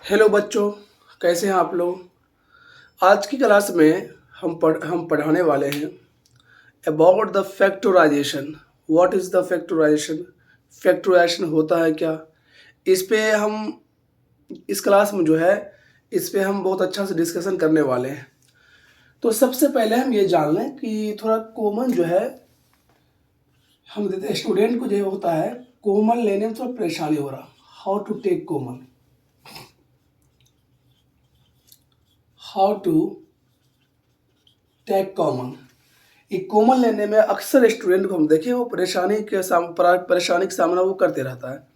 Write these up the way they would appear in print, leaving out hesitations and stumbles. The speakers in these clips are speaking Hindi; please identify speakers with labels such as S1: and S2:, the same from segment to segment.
S1: हेलो बच्चों, कैसे हैं आप लोग। आज की क्लास में हम पढ़ाने वाले हैं about the factorization. What is the factorization. Factorization होता है क्या। इस पे हम इस क्लास में जो है इस पे हम बहुत अच्छा से डिस्कशन करने वाले हैं। तो सबसे पहले हम ये जान लें कि थोड़ा कॉमन जो है हम देते हैं स्टूडेंट को, जो होता है कॉमन लेने में थोड़ा परेशानी हो रहा। How to take common, how to take common. ये कॉमन लेने में अक्सर स्टूडेंट को हम देखें वो परेशानी का सामना वो करते रहता है।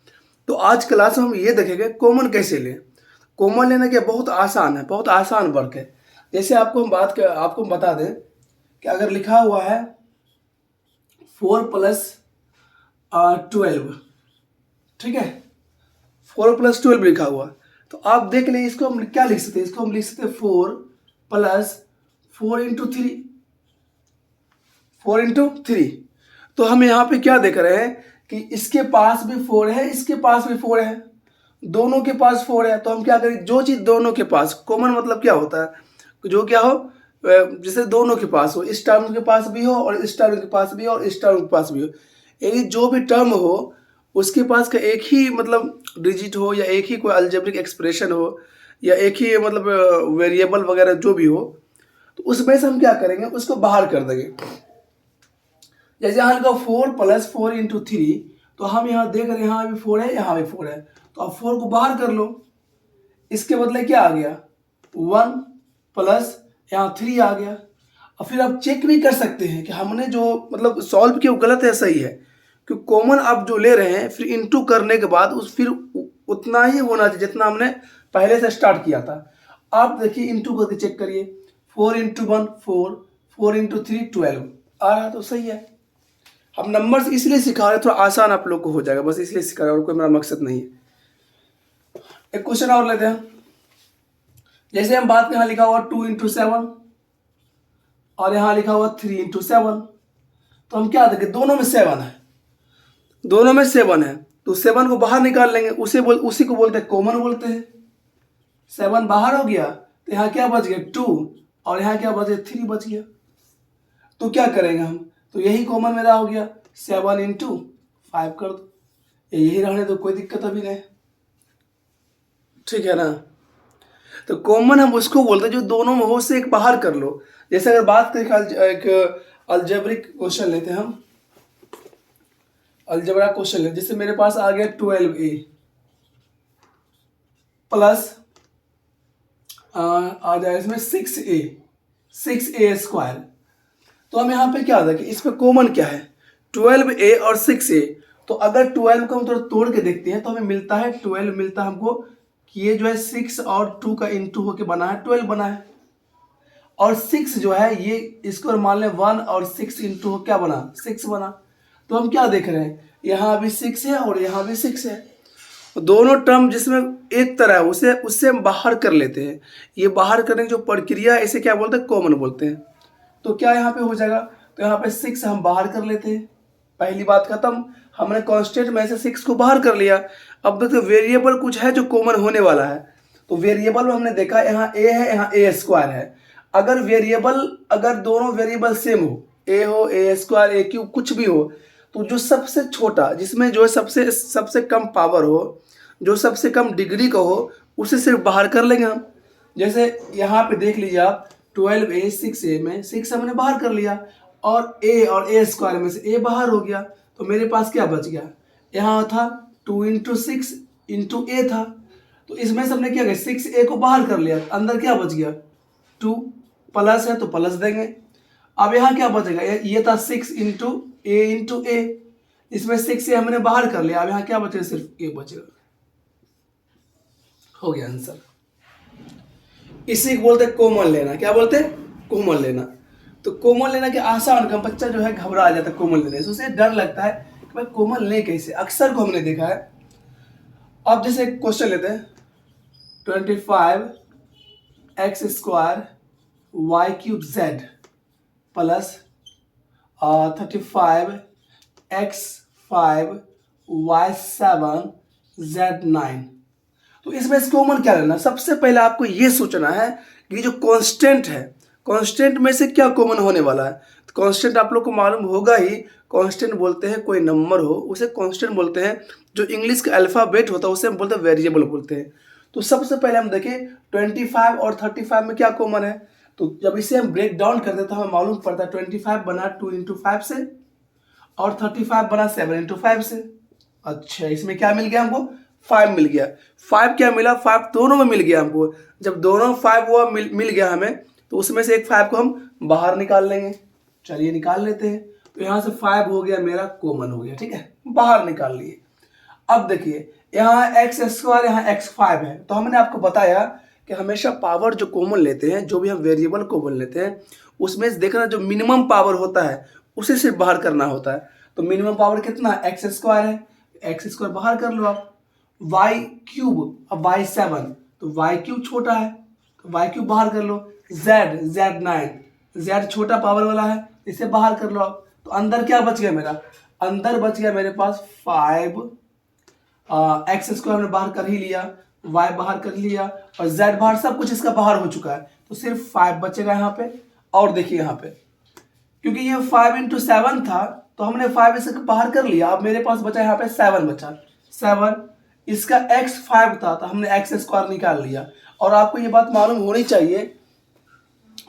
S1: तो आज क्लास में हम ये देखेंगे कॉमन कैसे लें। कॉमन लेने के बहुत आसान है, बहुत आसान वर्क है। जैसे आपको हम बता दें कि अगर लिखा हुआ है 4+12, ठीक है, 4+12 लिखा हुआ, तो आप देख लें इसको हम क्या लिख सकते हैं। इसको हम लिख सकते हैं 4+4 × 3, 4 × 3। तो हम यहाँ पे क्या देख रहे हैं कि इसके पास भी 4 है, इसके पास भी 4 है, दोनों के पास 4 है। तो हम क्या करें, जो चीज़ दोनों के पास, कॉमन मतलब क्या होता है, जो क्या हो, जैसे दोनों के पास हो, इस टर्म के पास भी हो और इस टर्म के पास भी हो और इस टर्म के पास भी हो, यानी जो भी टर्म हो उसके पास का एक ही मतलब डिजिट हो या एक ही कोई अलजेब्रिक एक्सप्रेशन हो या एक ही मतलब वेरिएबल वगैरह जो भी हो, तो उसमें से हम क्या करेंगे, उसको बाहर कर देंगे। जैसे यहाँ लिखा 4+4 × 3, तो हम यहाँ देख रहे हैं यहाँ भी 4 है, यहाँ भी 4 है, तो आप 4 को बाहर कर लो। इसके बदले क्या आ गया, 1 प्लस यहाँ 3 आ गया। और फिर आप चेक भी कर सकते हैं कि हमने जो मतलब सॉल्व किया वो गलत है सही है, क्योंकि कॉमन आप जो ले रहे हैं फिर इनटू करने के बाद उस फिर उतना ही होना चाहिए जितना हमने पहले से स्टार्ट किया था। आप देखिए इनटू करके चेक करिए, 4 × 1 4, 4 × 3 12 आ रहा, तो सही है। हम नंबर्स इसलिए सिखा रहे हैं थोड़ा आसान आप लोग को हो जाएगा, बस इसलिए सिखा रहे हैं और कोई मेरा मकसद नहीं है। एक क्वेश्चन और लेते हैं। जैसे हम बात में यहाँ लिखा हुआ 2 × 7 और यहाँ लिखा हुआ 3 × 7, तो हम क्या देखें, दोनों में 7 है, दोनों में 7 है, तो 7 को बाहर निकाल लेंगे, उसी को बोलते हैं कॉमन बोलते हैं। 7 बाहर हो गया तो यहाँ क्या बच गया 2 और यहाँ क्या बच गया 3 बच गया। तो क्या करेंगे हम, तो यही कॉमन मेरा हो गया, 7 × 5 कर दो, यही रहने दो, कोई दिक्कत अभी नहीं, ठीक है ना। तो कॉमन हम उसको बोलते हैं जो दोनों में हो से एक बाहर कर लो। जैसे अगर बात करें एक अलजेब्रिक क्वेश्चन लेते हैं हम, अलजेब्रा क्वेश्चन लेते, जैसे मेरे पास आ गया 12a प्लस आ जाए इसमें 6a² तो हम यहाँ पे क्या देखें, इस पे कॉमन क्या है, 12a और 6a। तो अगर 12 को हम थोड़ा तोड़ के देखते हैं तो हमें मिलता है 12 मिलता है हमको कि ये जो है 6 और 2 का इंटू होके बना है 12 बना है, और 6 जो है ये इसको मान लें 1 और 6 इंटू क्या बना 6 बना। तो हम क्या देख रहे हैं, यहाँ भी 6 है और यहाँ भी 6 है, दोनों टर्म जिसमें एक तरह है उसे उससे हम बाहर कर लेते हैं। ये बाहर करने की जो प्रक्रिया है इसे क्या बोलते हैं, कॉमन बोलते हैं। तो क्या यहाँ पे हो जाएगा, तो यहाँ पे 6 हम बाहर कर लेते हैं, पहली बात खत्म, हमने कांस्टेंट में से 6 को बाहर कर लिया। अब देखो वेरिएबल कुछ है जो कॉमन होने वाला है, तो वेरिएबल में हमने देखा यहाँ a है, यहाँ a² है। अगर दोनों वेरिएबल सेम हो, a हो a², a³ कुछ भी हो, तो जो सबसे छोटा जिसमें जो सबसे सबसे कम पावर हो, जो सबसे कम डिग्री का हो, उसे सिर्फ बाहर कर लेंगे हम। जैसे यहाँ पे देख लीजिए आप 12a 6a में 6 हमने बाहर कर लिया और a² में से a बाहर हो गया, तो मेरे पास क्या बच गया, यहाँ था 2 × 6 × a था, तो इसमें से हमने क्या किया 6a को बाहर कर लिया, अंदर क्या बच गया 2 प्लस है तो प्लस देंगे। अब यहाँ क्या बचेगा, ये था 6 × a, इसमें 6a हमने बाहर कर लिया, अब यहाँ क्या बचेगा, सिर्फ a बचेगा। हो गया आंसर। इसी को बोलते हैं कॉमन लेना। क्या बोलते हैं, कॉमन लेना। तो कॉमन लेना के आसान का बच्चा जो है घबरा जाता है कॉमन लेने से, उसे डर लगता है कि भाई कॉमन ले कैसे, अक्सर को हमने देखा है। अब जैसे क्वेश्चन लेते हैं 25x² y³ z plus 35x5 y7 z9। तो इसमें कॉमन क्या लेना, सबसे पहले आपको ये सोचना है कि जो कांस्टेंट है, कांस्टेंट में से क्या कॉमन होने वाला है। तो कांस्टेंट आप लोग को मालूम होगा ही, कांस्टेंट बोलते हैं कोई नंबर हो उसे कांस्टेंट बोलते हैं। जो इंग्लिश का अल्फ़ाबेट होता है उसे हम बोलते हैं वेरिएबल बोलते हैं। तो सबसे पहले हम देखें 25 और 35 में क्या कॉमन है। तो जब इसे हम ब्रेक डाउन करते तो हमें मालूम पड़ता है 25 बना 2 × 5 से और 35 बना 7 × 5 से। अच्छा, इसमें क्या मिल गया हमको, 5 मिल गया। 5 क्या मिला, 5 दोनों में मिल गया हमको। जब दोनों 5 हुआ मिल गया हमें, तो उसमें से एक 5 को हम बाहर निकाल लेंगे। चलिए निकाल लेते हैं। तो यहाँ से 5 हो गया मेरा कॉमन हो गया, ठीक है, बाहर निकाल लिए। अब देखिए यहाँ x², यहाँ x5 है। तो हमने आपको बताया कि हमेशा पावर जो कॉमन लेते हैं, जो भी हम वेरिएबल कॉमन लेते हैं, उसमें से देखना जो मिनिमम पावर होता है उसे सिर्फ बाहर करना होता है। तो मिनिमम पावर कितना, x² है, x² बाहर कर लो आप। y3, अब y7, तो y3 छोटा है तो y3 बाहर कर लो। z9, z छोटा पावर वाला है, इसे बाहर कर लो आप। तो अंदर क्या बच गया मेरा, अंदर बच गया मेरे पास 5, x² हमने बाहर कर ही लिया, y बाहर कर लिया और z बाहर, सब कुछ इसका बाहर हो चुका है। तो सिर्फ 5 बचेगा यहाँ पे। और देखिए यहाँ पे क्योंकि ये 5 × 7 था तो हमने 5 इसे बाहर कर लिया। अब मेरे पास बचा यहाँ पे 7 बचा, 7 इसका x5 था तो हमने x² निकाल लिया। और आपको ये बात मालूम होनी चाहिए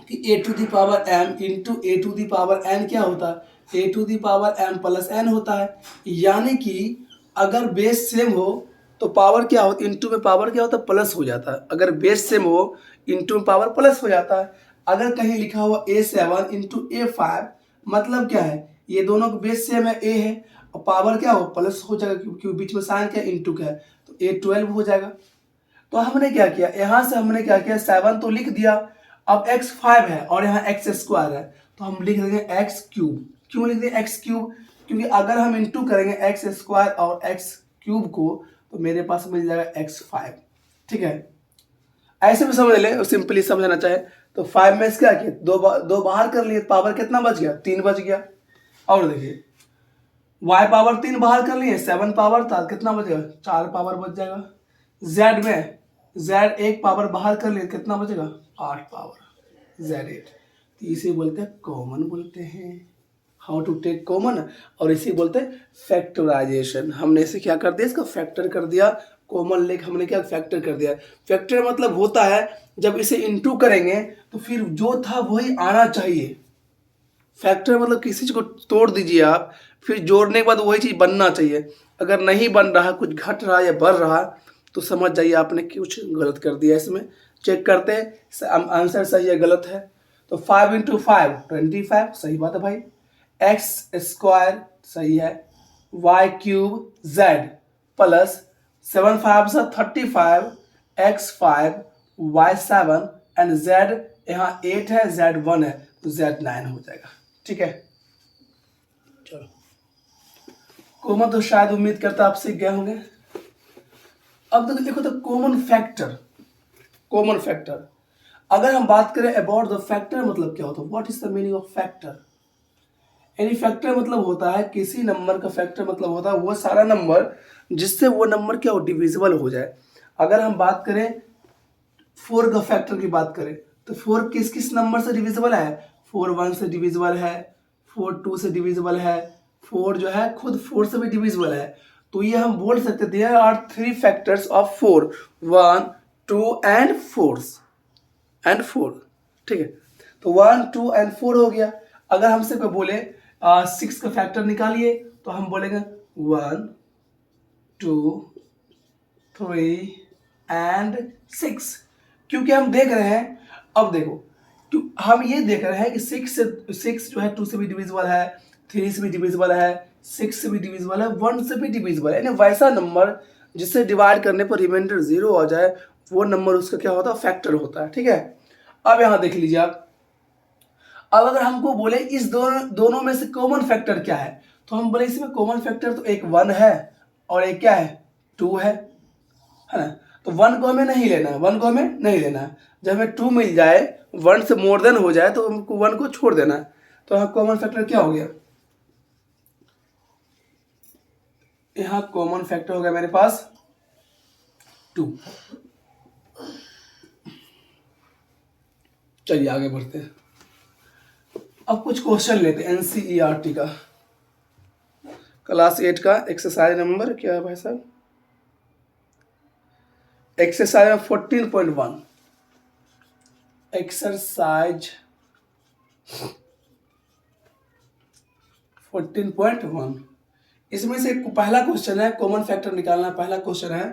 S1: कि a⁴m इंटू a⁴n क्या होता है, a⁴m प्लस n होता है। यानी कि अगर बेस सेम हो तो पावर क्या होता है, इंटू में पावर क्या होता है, प्लस हो जाता है। अगर बेस सेम हो इंटू में पावर प्लस हो जाता है। अगर कहीं लिखा हुआ a7 इंटू a5 मतलब क्या है, ये दोनों का बेस सेम है, a है और पावर क्या हो, प्लस हो जाएगा क्योंकि बीच में साइन क्या इंटू क्या है, तो a12 हो जाएगा। तो हमने क्या किया, यहाँ से हमने क्या किया, 7 तो लिख दिया। अब x5 है और यहाँ x² है तो हम लिख देंगे x3। क्यों लिख देंगे x3, क्योंकि अगर हम इंटू करेंगे x² और x3 को तो मेरे पास मिल जाएगा x5, ठीक है। ऐसे भी समझ ले, सिंपली समझना चाहे तो 5 में क्या किया, दो बाहर कर लिए, पावर कितना बच गया, 3 बच गया। और देखिए y पावर 3 बाहर कर लिए, 7 पावर था, कितना बचेगा, 4 पावर बच जाएगा। z में z 1 पावर बाहर कर लिए, कितना बचेगा, 8 पावर, z8। तो इसे बोलते हैं कॉमन बोलते हैं, हाउ टू टेक कॉमन, और इसे बोलते हैं फैक्टराइजेशन। हमने इसे क्या कर दिया, इसका फैक्टर कर दिया। कॉमन लेके हमने क्या फैक्टर कर दिया। फैक्टर मतलब होता है जब इसे इंटू करेंगे तो फिर जो था वही आना चाहिए। फैक्टर मतलब किसी चीज़ को तोड़ दीजिए आप, फिर जोड़ने के बाद वही चीज़ बनना चाहिए। अगर नहीं बन रहा, कुछ घट रहा या बढ़ रहा, तो समझ जाइए आपने कुछ गलत कर दिया। इसमें चेक करते हैं आंसर सही है गलत है। तो 5 × 5 25, सही बात है भाई। x² सही है, y3 z plus 7 5 35, x5 y7 and z यहाँ 8 है, z1 है तो z9 हो जाएगा, ठीक है। चलो कॉमन तो शायद उम्मीद करता आप सीख गए होंगे। अब तो देखो तो कॉमन फैक्टर, कॉमन फैक्टर अगर हम बात करें अबाउट द फैक्टर मतलब क्या होता है, what is the meaning of factor. यानी फैक्टर मतलब होता है किसी नंबर का फैक्टर मतलब होता है वो सारा नंबर जिससे वो नंबर क्या हो, डिविजिबल हो जाए। अगर हम बात करें 4 का फैक्टर की बात करें तो 4 किस किस नंबर से डिविजिबल है, 4 1 से डिविजिबल है, 4 2 से डिविजिबल है, 4 जो है खुद 4 से भी डिविजिबल है। तो ये हम बोल सकते there are 3 factors of 4, 1 2 and 4, ठीक है। तो 1 2 एंड 4 हो गया। अगर हमसे कोई बोले 6 का फैक्टर निकालिए तो हम बोलेंगे 1 2 3 एंड 6, क्योंकि हम देख रहे हैं, अब देखो हम ये देख रहे हैं कि 6 जो है 2 से भी डिविजिबल है, 3 से भी डिविजिबल है, 6 से भी डिविजिबल है, 1 से भी डिविजिबल है। यानी वैसा नंबर जिससे डिवाइड करने पर रिमाइंडर 0 आ जाए वो नंबर उसका क्या होता है, फैक्टर होता है, ठीक है। अब यहाँ देख लीजिए आप, अब अगर हमको बोले इस दोनों में से कॉमन फैक्टर क्या है, तो हम बोले इसमें कॉमन फैक्टर तो एक 1 है और एक क्या है, 2 है ना। तो 1 को हमें नहीं लेना है, 1 को हमें नहीं लेना है। जब हमें 2 मिल जाए, 1 से मोर देन हो जाए तो हमको 1 को छोड़ देना है। तो यहाँ कॉमन फैक्टर क्या हो गया, यहाँ कॉमन फैक्टर हो गया मेरे पास 2। चलिए आगे बढ़ते हैं। अब कुछ क्वेश्चन लेते हैं एनसीईआरटी का, क्लास 8 का एक्सरसाइज नंबर क्या है भाई साहब, एक्सरसाइज 14.1, एक्सरसाइज 14.1। इसमें से पहला क्वेश्चन है कॉमन फैक्टर निकालना। पहला क्वेश्चन है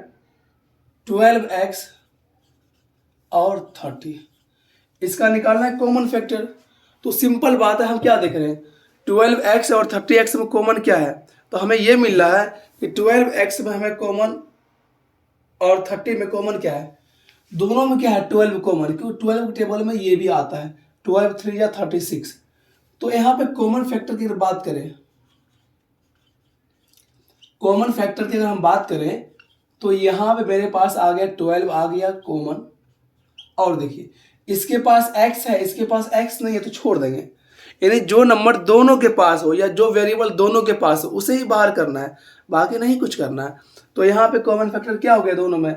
S1: 12x और 30, इसका निकालना है कॉमन फैक्टर। तो सिंपल बात है, हम क्या देख रहे हैं 12x और 30x में कॉमन क्या है, तो हमें ये मिल रहा है कि 12x में हमें कॉमन और 30 में कॉमन क्या है, दोनों में क्या है 12 कॉमन, क्योंकि 12 के टेबल में ये भी आता है 12 3 या 36। तो यहाँ पे कॉमन फैक्टर की अगर बात करें, कॉमन फैक्टर की अगर हम बात करें तो यहाँ पे मेरे पास आ गया 12 आ गया कॉमन, और देखिए इसके पास x है, इसके पास x नहीं है तो छोड़ देंगे। यानी जो नंबर दोनों के पास हो या जो वेरिएबल दोनों के पास हो उसे ही बाहर करना है, बाकी नहीं कुछ करना है। तो यहाँ पे कॉमन फैक्टर क्या हो गया दोनों में,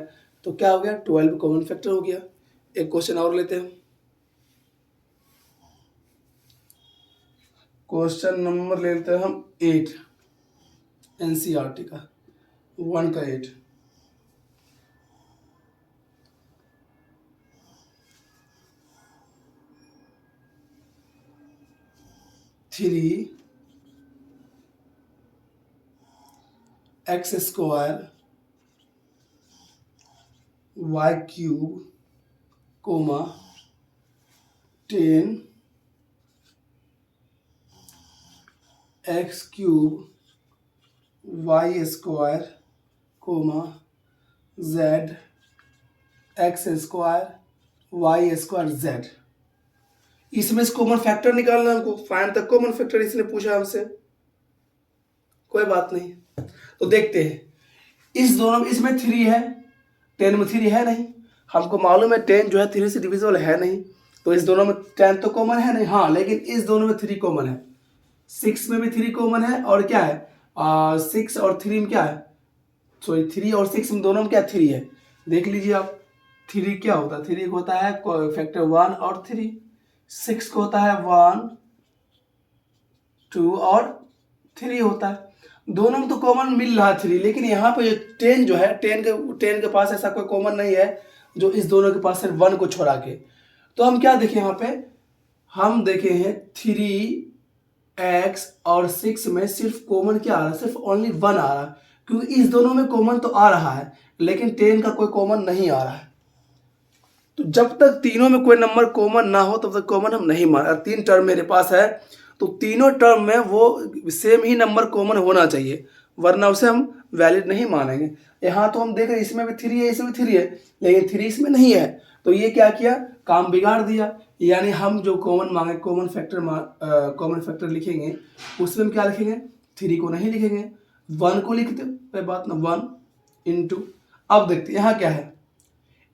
S1: तो क्या हो गया 12 कॉमन फैक्टर हो गया। एक क्वेश्चन और लेते हैं, क्वेश्चन नंबर ले लेते हैं हम 8 एनसीईआरटी का 1 का 8। Three x square y cube comma 10 x cube y square comma z x square y square z. इसमें से कॉमन फैक्टर निकालना है हमको, फाइंड द कॉमन फैक्टर इसने पूछा हमसे, कोई बात नहीं। तो देखते हैं इस दोनों में, इसमें 3 है 10 में 3 है नहीं, हमको मालूम है 10 जो है 3 से डिविजिबल है नहीं, तो इस दोनों में 10 तो कॉमन है नहीं, हाँ लेकिन इस दोनों में 3 कॉमन है, 6 में भी 3 कॉमन है, और क्या है 6 और 3 में क्या है, सॉरी 3 और 6 में दोनों में क्या 3 है। देख लीजिए आप 3 क्या होता है, 3 होता है फैक्टर 1 और 3, 6 को होता है 1 2 और 3 होता है, दोनों में तो कॉमन मिल रहा है 3, लेकिन यहाँ पे जो 10 जो है 10 के पास ऐसा कोई कॉमन नहीं है जो इस दोनों के पास सिर्फ 1 को छोड़ा के। तो हम क्या देखें यहाँ पे, हम देखे हैं 3x और 6 में सिर्फ कॉमन क्या आ रहा है, सिर्फ ओनली 1 आ रहा है, क्योंकि इस दोनों में कॉमन तो आ रहा है लेकिन 10 का कोई कॉमन नहीं आ रहा है। तो जब तक तीनों में कोई नंबर कॉमन ना हो तब तक कॉमन हम नहीं मान। 3 टर्म मेरे पास है तो तीनों टर्म में वो सेम ही नंबर कॉमन होना चाहिए, वरना उसे हम वैलिड नहीं मानेंगे। यहाँ तो हम देख रहे हैं इसमें भी 3 है इसमें भी 3 है, लेकिन 3 इसमें नहीं है, तो ये क्या किया काम बिगाड़ दिया। यानी हम जो कॉमन मांगे कॉमन फैक्टर लिखेंगे उसमें हम क्या लिखेंगे 3 को नहीं लिखेंगे, 1 को लिखते कोई बात ना 1 इंटू। अब देखते यहाँ क्या है,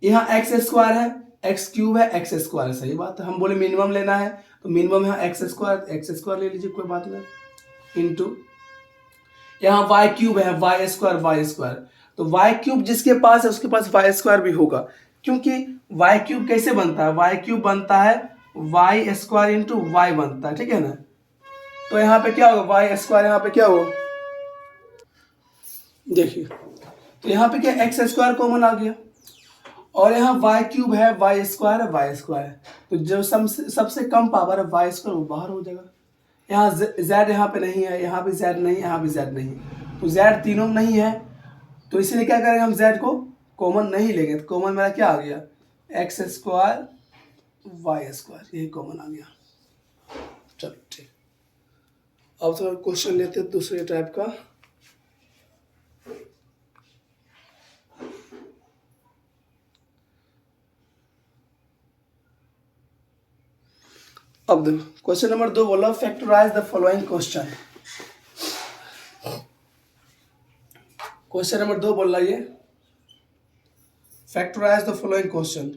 S1: यहाँ एक्स स्क्वायर है एक्स क्यूब है एक्स स्क्वायर, सही बात है, हम बोले मिनिमम लेना है तो मिनिमम यहाँ एक्स स्क्वायर ले लीजिए कोई बात नहीं, इंटू यहाँ वाई क्यूब है वाई स्क्वायर, तो वाई क्यूब जिसके पास है उसके पास वाई स्क्वायर भी होगा, क्योंकि वाई क्यूब कैसे बनता है, वाई क्यूब बनता है वाई स्क्वायर इंटू वाई बनता है, ठीक है ना। तो यहाँ पे क्या होगा वाई स्क्वायर, यहाँ पे क्या होगा देखिए, तो यहाँ पे क्या एक्स स्क्वायर कॉमन आ गया, और यहाँ वाई क्यूब है वाई स्क्वायर है वाई स्क्वायर, तो जो सबसे कम पावर है वाई स्क्वायर वो बाहर हो जाएगा। यहाँ जेड यहाँ पे नहीं है, यहाँ भी जेड नहीं, यहाँ भी जेड नहीं, तो जेड तीनों में नहीं है, तो इसीलिए क्या करेंगे हम जेड को कॉमन नहीं लेंगे, तो कॉमन मेरा क्या आ गया एक्स स्क्वायर वाई स्क्वायर, यही कॉमन आ गया। चलो ठीक, अब थोड़ा क्वेश्चन लेते हैं दूसरे टाइप का। अब देखो क्वेश्चन नंबर 2 बोला factorise the following question. Question number 2 बोल रहा है फैक्टराइज द फॉलोइंग क्वेश्चन।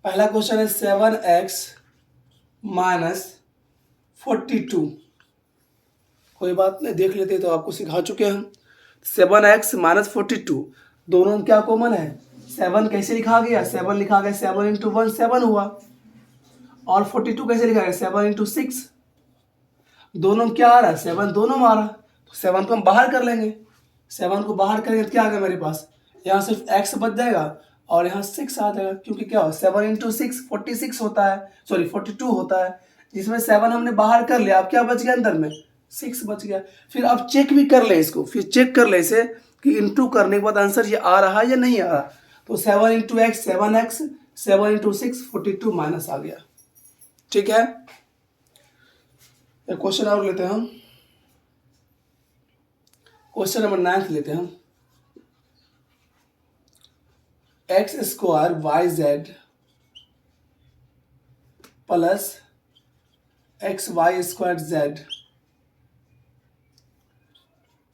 S1: पहला क्वेश्चन है 7x माइनस 42, कोई बात नहीं देख लेते, तो आपको सिखा चुके हैं हम। 7x माइनस 42 दोनों में क्या कॉमन है 7 कैसे लिखा गया, 7 लिखा गया 7 इंटू 1 7 हुआ, और 42 कैसे लिखा गया 7 इंटू 6, दोनों में क्या आ रहा है 7 दोनों में आ रहा, तो 7 को हम बाहर कर लेंगे, 7 को बाहर करेंगे तो क्या आ गया मेरे पास, यहाँ सिर्फ x बच जाएगा और यहाँ 6 आ जाएगा, क्योंकि क्या हो 7 इंटू 6 46 होता है, सॉरी 42 होता है, जिसमें 7 हमने बाहर कर लिया, अब क्या बच गया अंदर में 6 बच गया। फिर अब चेक भी कर ले इसको, फिर चेक कर ले इसे कि इंटू करने के बाद आंसर ये आ रहा है या नहीं आ रहा, तो 7 into X 7x, 7 into 6 42 minus आ गया। ठीक है, एक क्वेश्चन और लेते हैं हम, क्वेश्चन नंबर 9 लेते हैं हम। X square Y z plus x Y square z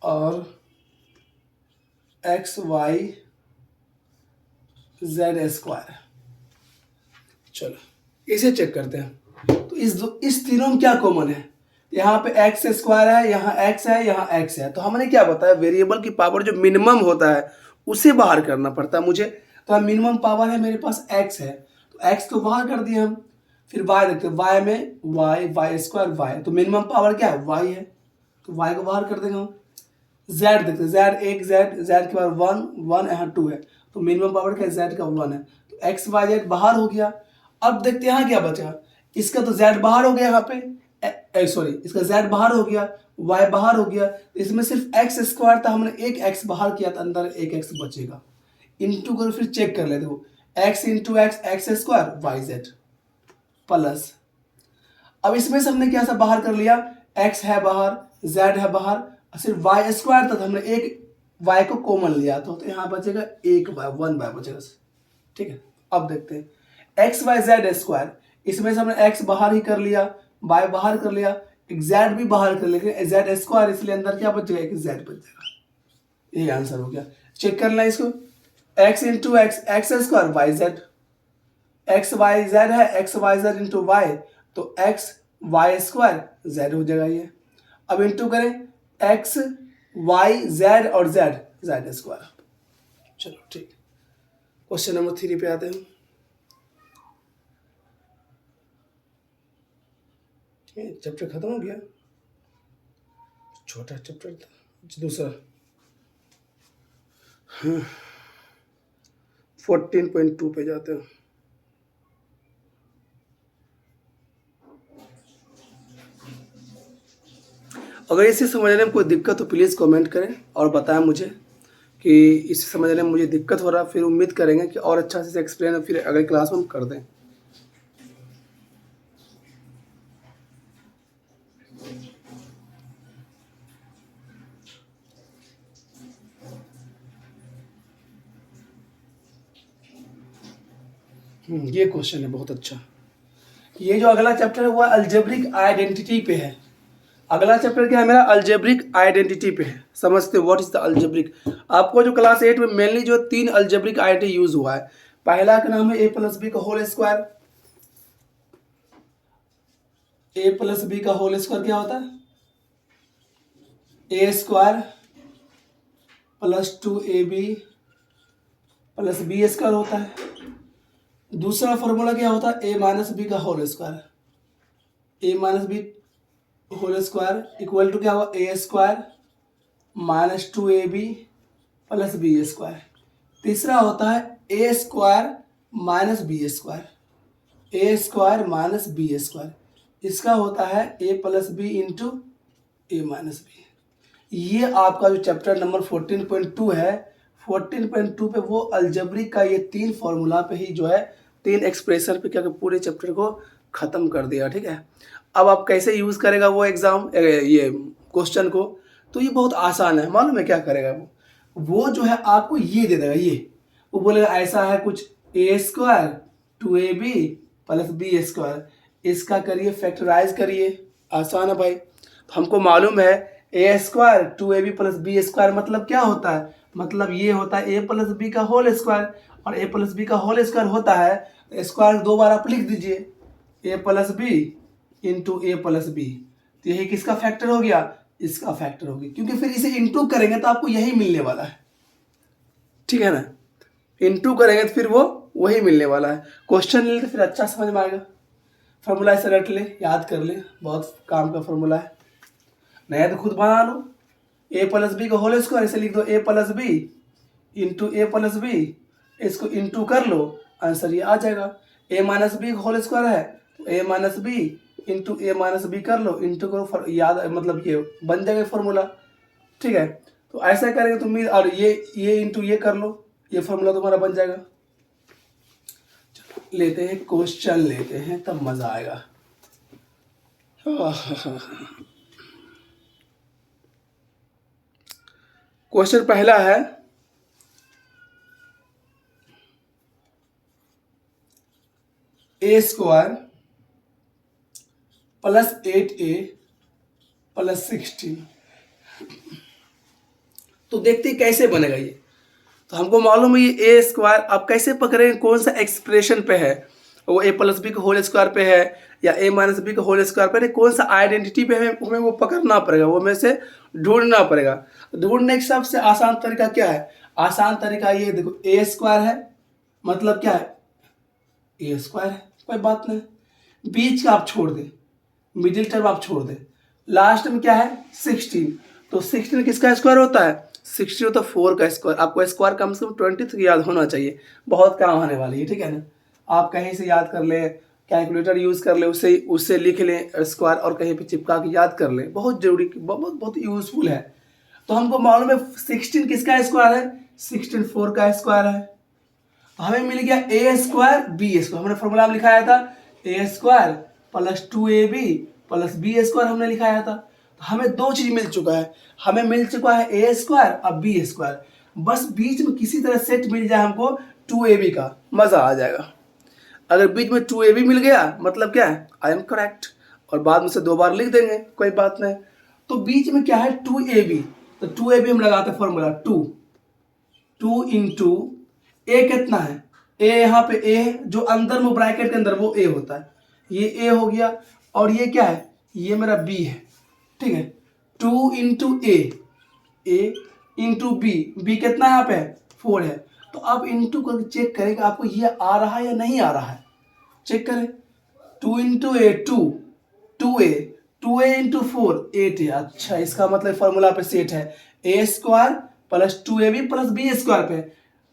S1: और एक्स वाई जेड स्क्वायर, चलो इसे चेक करते हैं। तो इस तीनों में क्या कॉमन है, यहाँ पे एक्स स्क्वायर है, यहाँ एक्स है, यहाँ एक्स है, तो हमने क्या बताया वेरिएबल की पावर जो मिनिमम होता है उसे बाहर करना पड़ता है मुझे, तो मिनिमम पावर है मेरे पास एक्स है, तो एक्स को बाहर कर दिए हम। फिर वाई देखते हैं, वाई में वाई स्क्वायर वाई, तो मिनिमम पावर क्या है वाई है, तो वाई को बाहर कर देंगे हम। जेड देखते हैं, जेड एक जेड के बाद 1 यहाँ 2 है, तो मिनिमम पावर क्या है जेड का 1 है, तो एक्स वाई जेड बाहर हो गया। अब देखते हैं यहाँ क्या बचा, इसका तो जेड बाहर हो गया, यहाँ पे सॉरी इसका जेड बाहर हो गया, वाई बाहर हो गया, तो इसमें सिर्फ एक्स स्क्वायर था, हमने एक एक्स बाहर किया था, अंदर एक एक्स बचेगा। इंटू कर फिर चेक कर लेते हो, x into x x square Y z plus, अब इसमें से हमने क्या सा बाहर कर लिया, एक्स है बाहर, जेड है बाहर, सिर्फ वाई स्क्वायर था, तो हमने एक वाई को कॉमन लिया तो यहाँ बचेगा एक वाई 1 वाई बचेगा। ठीक है, अब देखते हैं एक्स वाई जेड स्क्वायर, इसमें से हमने एक्स बाहर ही कर लिया, वाई बाहर कर लिया, एक जेड भी बाहर कर लिया, जेड स्क्वायर, इसलिए अंदर क्या बचेगा एक जेड बच जाएगा, यही आंसर हो गया। चेक करना इसको, X into x x square Y Z, X Y Z है, X Y Z into Y, तो एक्स वाई स्क्वायर जेड हो जाएगा ये। अब इंटू करें एक्स वाई जेड और जेड जेड स्क्वायर। चलो ठीक, क्वेश्चन नंबर 3 पे आते हैं। चैप्टर खत्म हो गया, छोटा चैप्टर था। दूसरा 14.2 पे जाते हैं। अगर इसे समझने में कोई दिक्कत हो प्लीज़ कमेंट करें और बताएं मुझे कि इसे समझने में मुझे दिक्कत हो रहा, फिर उम्मीद करेंगे कि और अच्छा से एक्सप्लेन फिर अगले क्लास में हम कर दें। ये क्वेश्चन है बहुत अच्छा। ये जो अगला चैप्टर है वो अलजेब्रिक आइडेंटिटी पे है। अगला चैप्टर क्या है मेरा, अलजेब्रिक आइडेंटिटी पे है। समझते हो व्हाट इज द अलजेब्रिक। आपको जो क्लास 8 में मेनली जो 3 अलजेब्रिक आइडेंटिटी यूज हुआ है, पहला का नाम है ए प्लस बी का whole square. A plus B का होल स्क्वायर क्या होता है, A square plus 2ab plus B square होता है। दूसरा फॉर्मूला क्या होता है, ए माइनस बी का whole square, A minus B whole square equal to क्या हुआ, A square minus 2ab plus B square. तीसरा होता है A square minus B square, A square minus B square, इसका होता है A plus B into a minus B. ये आपका जो चैप्टर नंबर 14.2 है, 14.2 पे वो अलजेब्रिक का ये 3 फॉर्मूला पे ही जो है 3 एक्सप्रेशन पे क्या पूरे चैप्टर को ख़त्म कर दिया। ठीक है, अब आप कैसे यूज़ करेगा वो एग्ज़ाम ये क्वेश्चन को, तो ये बहुत आसान है। मालूम है क्या करेगा वो जो है आपको ये दे देगा, ये वो बोलेगा ऐसा है कुछ A square 2ab plus B square, इसका करिए फैक्टराइज करिए, आसान है भाई। तो हमको मालूम है A square 2ab plus B square मतलब क्या होता है, मतलब ये होता है ए प्लस बी का होल स्क्वायर, और ए प्लस बी का होल स्क्वायर होता है स्क्वायर 2 बार आप लिख दीजिए, A plus B into A plus B, तो यही किसका फैक्टर हो गया, इसका फैक्टर हो गया, क्योंकि फिर इसे इंटू करेंगे तो आपको यही मिलने वाला है। ठीक है ना, इनटू करेंगे तो फिर वो वही मिलने वाला है। क्वेश्चन ले तो फिर अच्छा समझ में आएगा। फार्मूला ऐसे रट ले, याद कर ले, बहुत काम का फार्मूला है। नया तो खुद बना लो। ए प्लस बी का होल स्क्वायर, ऐसे लिख दो ए plus B into A plus B, इसको इंटू कर लो, आंसर ये आ जाएगा। ए माइनस बी का होल स्क्वायर है तो ए minus B into a minus B कर लो, इंटू करो, याद मतलब ये बन जाएगा फॉर्मूला। ठीक है, तो ऐसा करेंगे तुम, और ये इंटू ये कर लो, ये फॉर्मूला तुम्हारा बन जाएगा। चलो लेते हैं क्वेश्चन लेते हैं, तब मजा आएगा। क्वेश्चन पहला है, A square plus 8a plus 16। तो देखते कैसे बनेगा ये। तो हमको मालूम है ये ए स्क्वायर, आप कैसे पकड़ेंगे, कौन सा एक्सप्रेशन पे है, वो ए प्लस बी का होल स्क्वायर पे है या ए माइनस बी का होल स्क्वायर पे है, कौन सा आइडेंटिटी पे है, हमें वो पकड़ना पड़ेगा, वो में से ढूंढना पड़ेगा। ढूंढने के सबसे आसान तरीका क्या है? आसान तरीका ये देखो, ए स्क्वायर है मतलब क्या है, ए स्क्वायर है, कोई बात नहीं। बीच का आप छोड़ दें, मिडिल टर्म आप छोड़ दें, लास्ट में क्या है 16, तो 16 किसका स्क्वायर होता है? 16 होता है 4 का स्क्वायर। आपको स्क्वायर कम से कम 20 तक याद होना चाहिए, बहुत काम होने वाली है। ठीक है ना, आप कहीं से याद कर ले, कैलकुलेटर यूज़ कर ले, उससे लिख लें स्क्वायर और कहीं पे चिपका के याद कर लें, बहुत जरूरी, बहुत यूजफुल है। तो हमको मालूम है 16 किसका स्क्वायर है? 16 4 का स्क्वायर है। हमें मिल गया ए स्क्वायर बी स्क्वायर, हमने फॉर्मूला में लिखाया था A square plus 2ab plus B square हमने लिखाया था। तो हमें दो चीज मिल चुका है, हमें मिल चुका है ए स्क्वायर और बी स्क्वायर। बस बीच में किसी तरह सेट मिल जाए हमको 2ab का, मजा आ जाएगा। अगर बीच में 2ab मिल गया मतलब क्या है, आई एम करेक्ट, और बाद में से 2 बार लिख देंगे, कोई बात नहीं। तो बीच में क्या है 2ab, तो 2ab हम लगाते फॉर्मूला 2 इंटू ए कितना है, ए यहाँ पे ए है, जो अंदर में ब्रैकेट के अंदर वो ए होता है, ये ए हो गया, और ये क्या है, ये मेरा बी है। ठीक है, 2 इंटू ए इंटू बी कितना है यहाँ पे 4 है। तो अब इंटू करके चेक करें कि आपको ये आ रहा है या नहीं आ रहा है, चेक करें। 2 इंटू ए 2a इंटू 4 8 है। अच्छा, इसका मतलब फॉर्मूला पे सेट है, A square plus 2ab plus B square पे।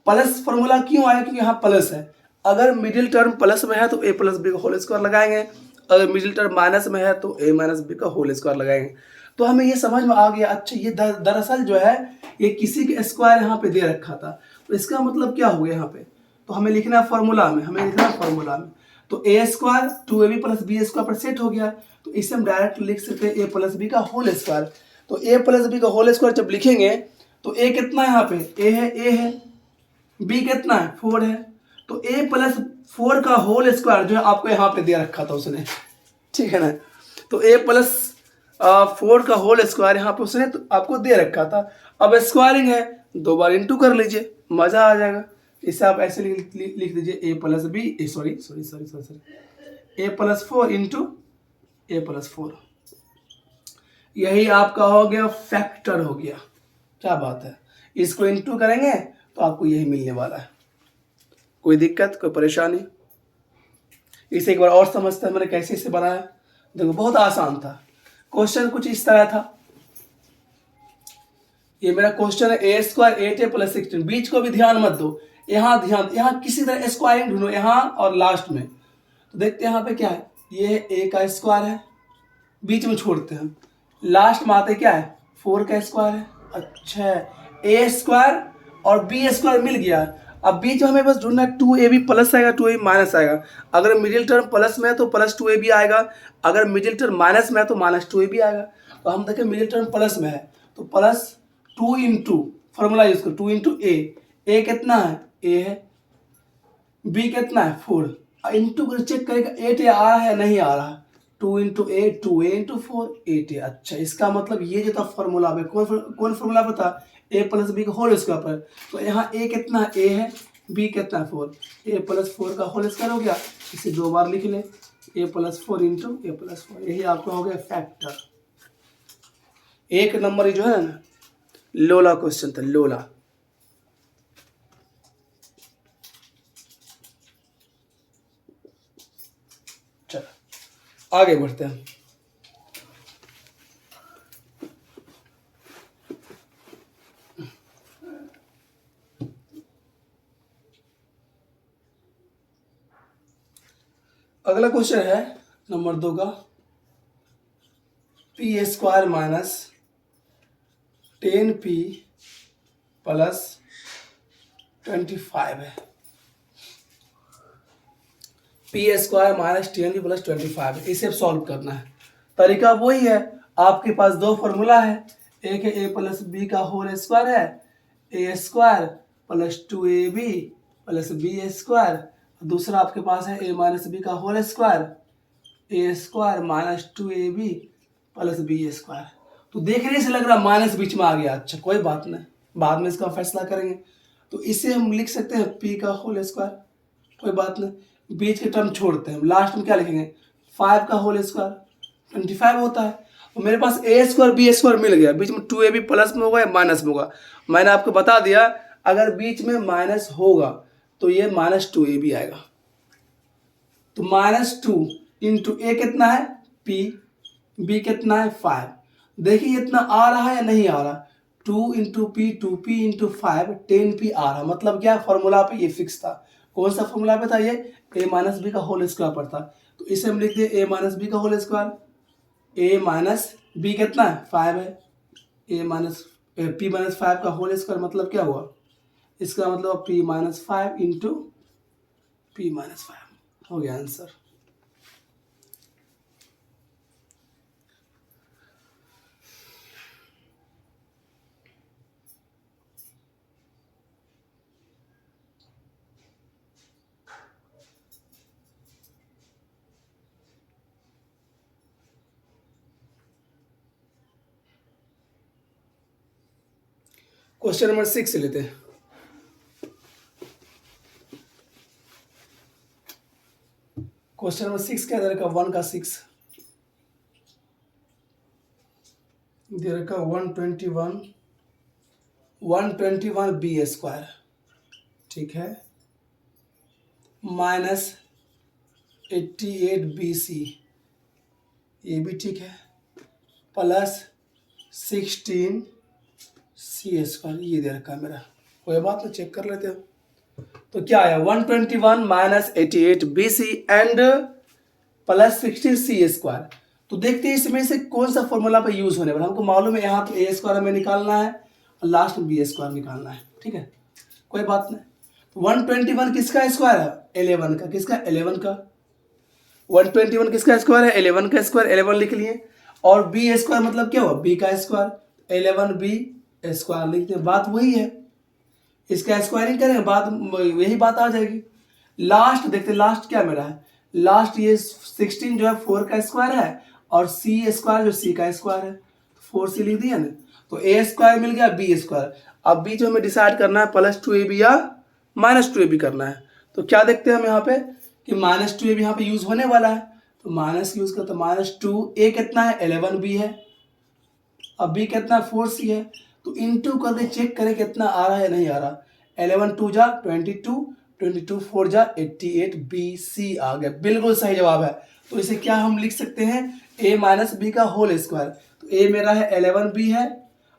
S1: प्लस फॉर्मूला क्यों आया? क्योंकि यहाँ प्लस है। अगर मिडिल टर्म प्लस में है तो ए प्लस बी का होल स्क्वायर लगाएंगे, अगर मिडिल टर्म माइनस में है तो ए माइनस बी का होल स्क्वायर लगाएंगे। तो हमें ये समझ में आ गया, अच्छा ये दरअसल जो है ये किसी के स्क्वायर यहाँ पे दे रखा था, तो इसका मतलब क्या हो गया यहाँ पे, तो हमें लिखना है फॉर्मूला में, तो A square 2ab plus B square पर सेट हो गया। तो इसे हम डायरेक्ट लिख सकते हैं ए प्लस बी का होल स्क्वायर। तो ए प्लस बी का होल स्क्वायर जब लिखेंगे तो ए कितना है यहाँ पे, ए है, बी कितना है 4 है, तो ए प्लस 4 का होल स्क्वायर जो है आपको यहाँ पे दे रखा था उसने। ठीक है ना, तो ए प्लस 4 का होल स्क्वायर यहाँ पे उसने तो आपको दे रखा था। अब स्क्वायरिंग है, 2 बार इंटू कर लीजिए, मजा आ जाएगा। इसे आप ऐसे लिख दीजिए A plus B, sorry A plus 4 into A plus 4, यही आपका हो गया फैक्टर हो गया। क्या बात है, इसको इंटू करेंगे तो आपको यही मिलने वाला है। कोई दिक्कत, कोई परेशानी? इसे एक बार और समझते हैं मैंने कैसे इसे बनाया। देखो बहुत आसान था, क्वेश्चन कुछ इस तरह था। ये मेरा क्वेश्चन है ए स्क्वायर 8a प्लस 16, बीच को भी ध्यान मत दो, यहाँ किसी तरह स्क्वायरिंग ढूंढो, यहाँ और लास्ट में। तो देखते हैं यहाँ पे क्या है, ये ए का स्क्वायर है, बीच में छोड़ते हैं, लास्ट में आते क्या है 4 का स्क्वायर है। अच्छा, ए स्क्वायर और बी स्क्वायर मिल गया। अब बीच में हमें बस ढूंढना है 2ab प्लस आएगा 2ab माइनस आएगा। अगर मिडिल टर्म प्लस में है तो प्लस 2ab आएगा, अगर मिडिल टर्म माइनस में है तो माइनस 2ab आएगा। तो हम देखें मिडिल टर्म प्लस में है तो प्लस 2 इंटू फॉर्मूला यूज करो 2 इंटू ए कितना है, ए है, बी कितना है 4, इंटू कर चेक करेगा 8 आ रहा है नहीं आ रहा, 2 इंटू ए 2a इंटू 4 8a। अच्छा, इसका मतलब ये जो था फॉर्मूला में, कौन फॉर्मूला पर था, ए प्लस बी का होल स्क्वायर पर। तो यहाँ ए कितना है, ए है, बी कितना है 4, ए प्लस 4 का होल स्क्वायर हो गया। इसे 2 बार लिख लें, ए प्लस 4 इंटू ए प्लस 4, यही आपका हो गया फैक्टर। एक नंबर जो है ना लोला क्वेश्चन था, लोला। आगे बढ़ते हैं। अगला क्वेश्चन है नंबर 2 का, P square minus 10p plus 25 है। P square minus 10p plus 25 है, इसे सॉल्व करना है। तरीका वही है, आपके पास दो फॉर्मूला है, एक है ए प्लस बी का होल स्क्वायर है, A square plus 2ab plus B square, दूसरा आपके पास है ए माइनस बी का whole square, A square minus 2ab plus B square. तो देखने से लग रहा माइनस बीच में आ गया, अच्छा कोई बात नहीं, बाद में इसका फैसला करेंगे। तो इसे हम लिख सकते हैं पी का होल स्क्वायर, कोई बात नहीं, बीच के टर्म छोड़ते हैं, लास्ट में क्या लिखेंगे 5 का होल स्क्वायर 25 होता है। तो मेरे पास ए स्क्वायर बी स्क्वायर मिल गया, बीच में 2ab प्लस में होगा या माइनस में होगा। मैंने आपको बता दिया अगर बीच में माइनस होगा तो ये माइनस 2ab आएगा। तो -2 इंटू ए कितना है p, b कितना है 5। देखिए इतना आ रहा है या नहीं आ रहा, 2 into P 2p into 5 10p आ रहा, मतलब क्या फॉर्मूला पे ये फिक्स था। कौन सा फॉर्मूला पे था ये, a माइनस बी का होल स्क्वायर पर था। तो इसे हम लिख दिए a माइनस बी का whole square, a minus b कितना है 5 है, a माइनस p माइनस 5 का होल स्क्वायर मतलब क्या हुआ, इसका मतलब p minus 5 into p minus 5 हो गया आंसर। क्वेश्चन नंबर 6 लेते हैं। क्वेश्चन नंबर 6 क्या दे रखा, 1 का 6 दे रखा 121 बी स्क्वायर, ठीक है, माइनस 88 बी सी, ये भी ठीक है, प्लस 16 सी स्क्वायर, ये दे रखा है मेरा, कोई बात नहीं चेक कर लेते हैं। तो क्या आया 121 minus 88 b c and plus 16 c square. तो देखते हैं इसमें से कौन सा फॉर्मूला पे यूज होने वाला, हमको मालूम है यहाँ पे ए स्क्वायर हमें निकालना है और लास्ट में बी स्क्वायर निकालना है, ठीक है कोई बात नहीं। तो 121 किसका स्क्वायर है 11 का, किसका 11 का, 121 किसका स्क्वायर है 11 का स्क्वायर, 11 लिख लिए, और बी स्क्वायर मतलब क्या हुआ बी का स्क्वायर, 11 बी स्क्वायर लिखते हैं, बात वही है, इसका स्क्वायरिंग करें बात यही बात आ जाएगी। लास्ट देखते लास्ट क्या मेरा है, लास्ट ये 16 जो है 4 का स्क्वायर है और सी स्क्वायर जो सी का स्क्वायर है, 4c लिख दिया ना। तो ए स्क्वायर मिल गया बी स्क्वायर, अब बी जो हमें डिसाइड करना है प्लस 2ab या माइनस 2ab करना है। तो क्या देखते हैं हम यहाँ पे कि माइनस 2ab यहाँ पे यूज होने वाला है, तो माइनस यूज करते -2, ए कितना है 11 बी है, अब बी कितना 4c है, तो इंटू करके चेक करें कितना आ रहा है नहीं आ रहा, 11 2 जा 22, 22 4 जा 88 बी सी आ गया, बिल्कुल सही जवाब है। तो इसे क्या हम लिख सकते हैं a माइनस बी का होल स्क्वायर, तो a मेरा है 11 बी है,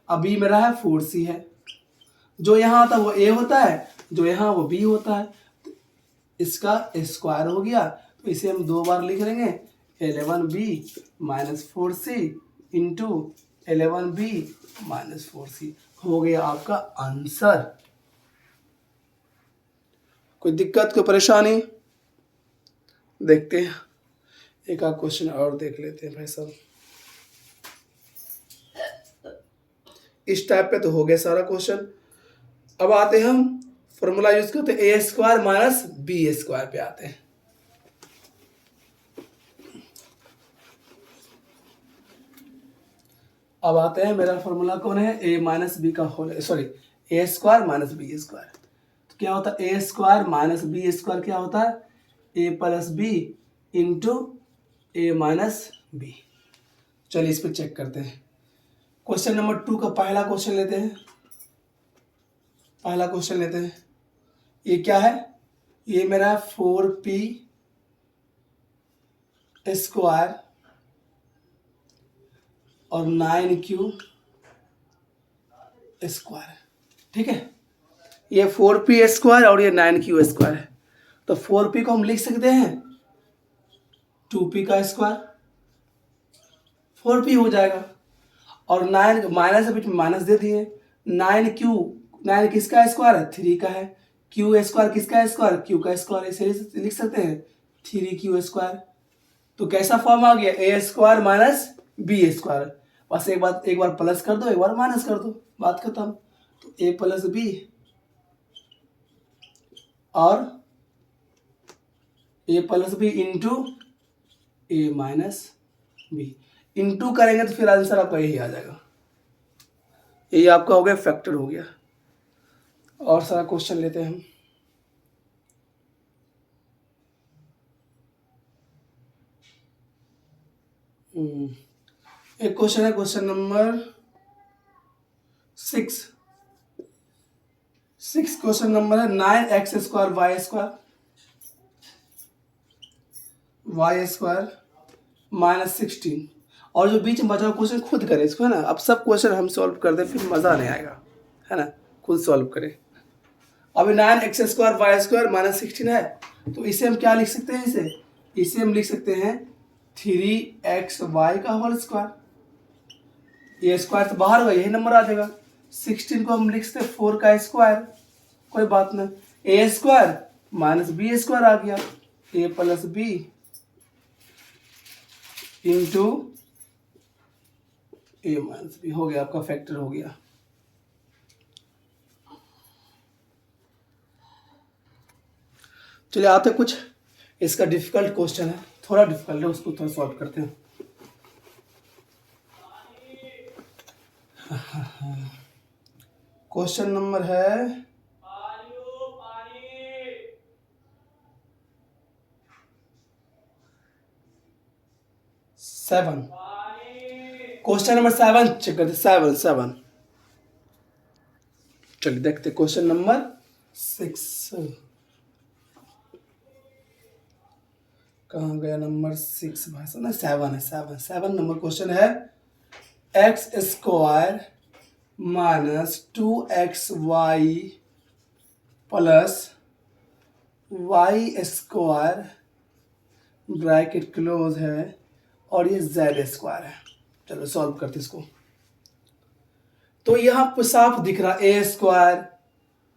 S1: अब b मेरा है 4c है, जो यहाँ आता है वो a होता है, जो यहाँ वो b होता है, तो इसका स्क्वायर हो गया। तो इसे हम दो बार लिख लेंगे 11b minus 4c into 11b minus 4c, हो गया आपका आंसर। कोई दिक्कत कोई परेशानी, देखते हैं एक आध क्वेश्चन और देख लेते हैं भाई साहब। इस टाइप पे तो हो गया सारा क्वेश्चन। अब आते हैं हम फॉर्मूला यूज करते हैं ए स्क्वायर माइनस बी स्क्वायर पे आते हैं। अब आते हैं मेरा फॉर्मूला कौन है ए माइनस बी का होल सॉरी ए स्क्वायर माइनस बी स्क्वायर। तो क्या होता है A square minus B square क्या होता है A plus B into a minus B. चलिए इस पर चेक करते हैं। क्वेश्चन नंबर 2 का पहला क्वेश्चन लेते हैं, पहला क्वेश्चन लेते हैं। ये क्या है, ये मेरा 4p स्क्वायर और 9Q स्क्वायर, ठीक है। ये 4P स्क्वायर और ये 9Q स्क्वायर है। तो 4P को हम लिख सकते हैं 2P का स्क्वायर, 4P हो जाएगा। और 9 माइनस बीच में माइनस दे दिए, 9Q, 9 किसका स्क्वायर है? 3 का है। Q स्क्वायर किसका स्क्वायर? Q का स्क्वायर। इसे लिख सकते हैं 3Q स्क्वायर। तो कैसा फॉर्म आ गया? ए स्क्वायर माइनस बी स्क्वायर। बस एक बार प्लस कर दो, एक बार माइनस कर दो, बात खत्म। तो ए प्लस बी और A plus B into a minus B, into करेंगे तो फिर आंसर आपका यही आ जाएगा। यही आपका हो गया, फैक्टर हो गया। और सारा क्वेश्चन लेते हैं हम। एक क्वेश्चन है, क्वेश्चन नंबर 6। क्वेश्चन नंबर है 9x square y square minus 16। और जो बीच में बचा हुआ क्वेश्चन खुद करें इसको, है ना। अब सब क्वेश्चन हम सॉल्व कर दें फिर मज़ा नहीं आएगा, है ना। खुद सॉल्व करें। अभी 9x square y square minus 16 है, तो इसे हम क्या लिख सकते हैं? इसे हम लिख सकते हैं 3xy का होल स्क्वायर। ये स्क्वायर तो बाहर हुआ, यही नंबर आ जाएगा। 16 को हम लिख सकते हैं 4 का स्क्वायर, कोई बात नहीं। ए स्क्वायर माइनस बी स्क्वायर आ गया, ए plus B into a minus B, हो गया आपका, फैक्टर हो गया। चलिए आते कुछ, इसका डिफिकल्ट क्वेश्चन है, थोड़ा डिफिकल्ट है, उसको थोड़ा सॉल्व करते हैं। क्वेश्चन नंबर है 7। क्वेश्चन नंबर 7 चेक करते, 7। चलिए देखते क्वेश्चन नंबर 6। कहाँ गया नंबर 6 भाई साहब? 7 है, 7 नंबर क्वेश्चन है। X square minus 2xy plus y square bracket close है और ये z स्क्वायर है। चलो सॉल्व करते इसको। तो यहाँ पर साफ दिख रहा A square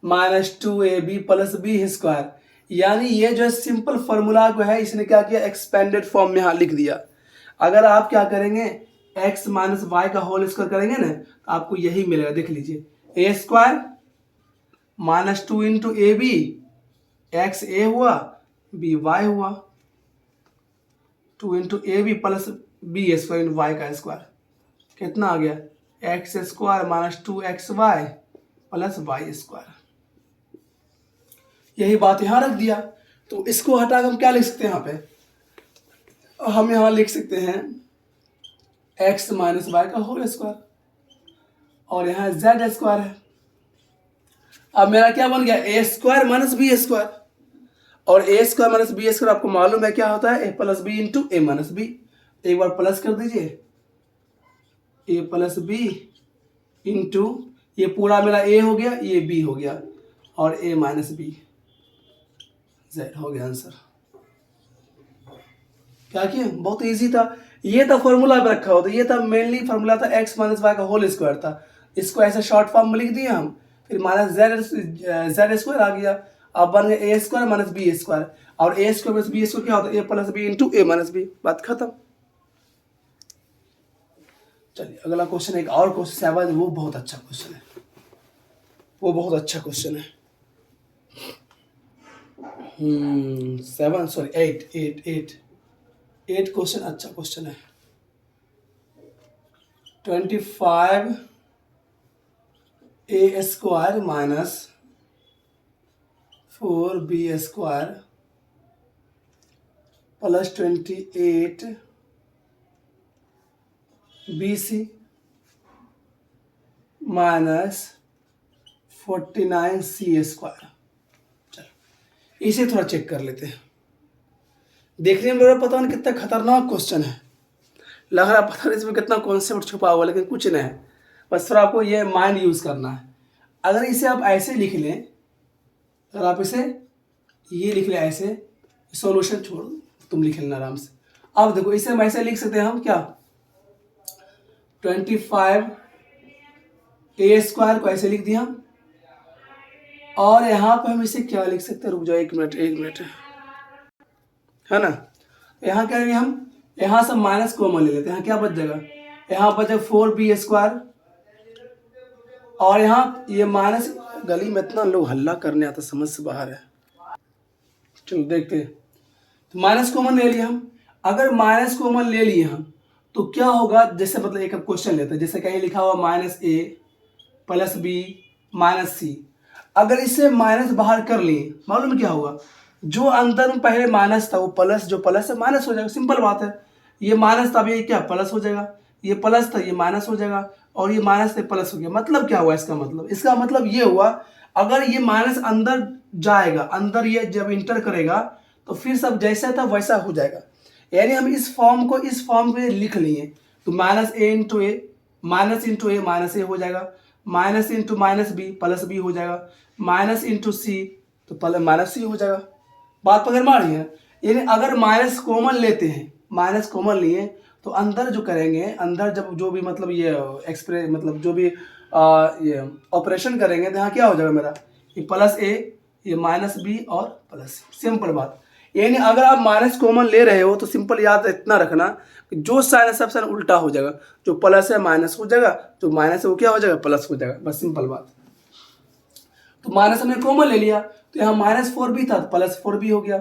S1: minus 2ab plus B square, यानी ये जो सिंपल फॉर्मूला को है इसने क्या किया? एक्सपेंडेड फॉर्म में यहाँ लिख दिया। अगर आप क्या करेंगे? x माइनस वाई का होल स्क्वायर करेंगे ना, तो आपको यही मिलेगा। देख लीजिए, a square minus 2 into a b, x a हुआ, बी वाई हुआ, 2 into a b plus B square into y का स्क्वायर, कितना आ गया? X square minus 2xy plus y square. यही बात यहाँ रख दिया। तो इसको हटाकर हम क्या लिख सकते हैं? यहाँ पे हम यहाँ लिख सकते हैं x माइनस वाई का होल स्क्वायर और यहाँ z स्क्वायर है। अब मेरा क्या बन गया? ए स्क्वायर माइनस बी स्क्वायर, और ए स्क्वायर माइनस बी स्क्वायर आपको मालूम है क्या होता है? A plus B into a minus B. एक बार प्लस कर दीजिए, ए प्लस बी इंटू ये पूरा मेरा ए हो गया, ये बी हो गया, और ए माइनस बी, जेड हो गया आंसर। क्या किया? बहुत इजी था। ये था फॉर्मूला पे रखा होता, ये था मेनली फॉर्मूला था एक्स माइनस वाई का होल स्क्वायर था। इसको ऐसे शॉर्ट फॉर्म में लिख दिया हम, फिर माइनस जेड स्क्वायर आ गया। अब बन गया ए स्क्वायर माइनस बी स्क्वायर, और ए स्क्वायर माइनस बी स्क्वायर क्या होता है? A plus B into a minus B, बात खत्म। चलिए अगला क्वेश्चन, एक और क्वेश्चन 7, वो बहुत अच्छा क्वेश्चन है, वो बहुत अच्छा क्वेश्चन है। 7 सॉरी 8 क्वेश्चन अच्छा क्वेश्चन है। 25 a square minus 4b square plus 28 BC minus 49C square. चलो इसे थोड़ा चेक कर लेते हैं। देखने में लग रहा पता नहीं कितना खतरनाक क्वेश्चन है, लग रहा पता नहीं इसमें कितना कॉन्सेप्ट छुपा हुआ, लेकिन कुछ नहीं है, बस थोड़ा आपको ये माइंड यूज़ करना है। अगर इसे आप ऐसे लिख लें, अगर आप इसे ये लिख लें ऐसे, सॉल्यूशन छोड़ तुम लिख लेना आराम से। अब देखो इसे हम ऐसे लिख सकते हैं, हम क्या 25a² को ऐसे लिख दिया हम, और यहाँ पे हम इसे क्या लिख सकते हैं, रुक जाओ एक मिनट है ना। यहाँ क्या करेंगे हम, यहाँ से माइनस कॉमन ले लेते हैं, यहाँ क्या बच जाएगा, यहाँ बच जाएगा 4b², और यहाँ ये माइनस, गली में इतना लोग हल्ला करने आता समझ से बाहर है। चलो देखते हैं, तो माइनस कॉमन ले लिया हम। अगर माइनस कॉमन ले लिए हम तो क्या होगा, जैसे मतलब एक क्वेश्चन लेते हैं, जैसे कहीं लिखा हुआ -a + b - c। अगर इससे माइनस बाहर कर लिए, मालूम क्या होगा, जो अंदर में पहले माइनस था वो प्लस, जो प्लस है माइनस हो जाएगा, सिंपल बात है। ये माइनस था, अब ये क्या प्लस हो जाएगा, ये प्लस था ये माइनस हो जाएगा, और ये माइनस से प्लस हो गया। मतलब क्या हुआ इसका मतलब ये हुआ, अगर ये माइनस अंदर जाएगा, अंदर ये जब इंटर करेगा तो फिर सब जैसा था वैसा हो जाएगा। यानी हम इस फॉर्म को इस फॉर्म में लिख लिए, तो -a × a -a हो जाएगा, -b +b हो जाएगा, -c तो -c हो जाएगा। बात पकड़ में आ रही है। यानी अगर माइनस कॉमन लेते हैं, माइनस कॉमन लिए तो अंदर जो करेंगे, अंदर जब जो भी मतलब ये एक्सप्रेस मतलब जो भी ये ऑपरेशन करेंगे, तो यहाँ क्या हो जाएगा मेरा, ये +a ये -b और +c, सिंपल बात। यानी अगर आप माइनस कॉमन ले रहे हो तो सिंपल याद इतना रखना कि जो साइन है सब साइन उल्टा हो जाएगा, जो प्लस है माइनस हो जाएगा, जो माइनस है वो क्या हो जाएगा, प्लस हो जाएगा, बस सिंपल बात। तो माइनस हमने कॉमन ले लिया, तो यहाँ -4b था तो +4b हो गया,